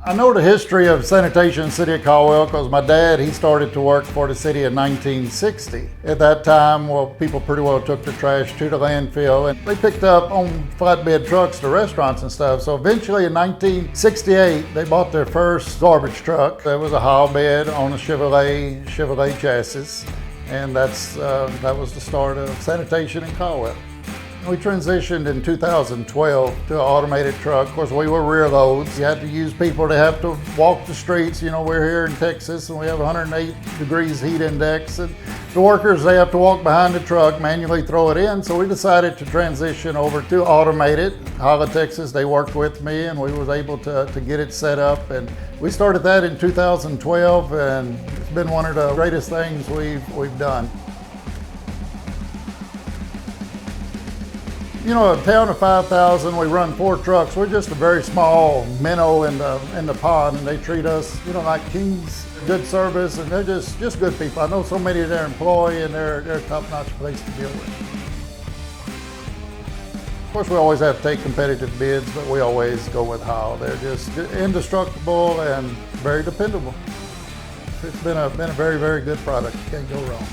I know the history of sanitation in the City of Caldwell because my dad, he started to work for the city in 1960. At that time, well, people pretty well took their trash to the landfill and they picked up on flatbed trucks to restaurants and stuff. So eventually in 1968, they bought their first garbage truck. There was a Heil bed on a Chevrolet chassis. And that was the start of sanitation in Caldwell. We transitioned in 2012 to an automated truck. Of course, we were rear loads. You had to use people to have to walk the streets. You know, we're here in Texas and we have 108 degrees heat index. And the workers, they have to walk behind the truck, manually throw it in. So we decided to transition over to automated. Heil, Texas, they worked with me and we was able to get it set up. And we started that in 2012 and it's been one of the greatest things we've done. You know, a town of 5,000, we run 4 trucks. We're just a very small minnow in the pond, and they treat us, you know, like kings. Good service, and they're just good people. I know so many of their employees, and they're a top-notch place to deal with. Of course, we always have to take competitive bids, but we always go with Heil. They're just indestructible and very dependable. It's been a very, very good product. You can't go wrong.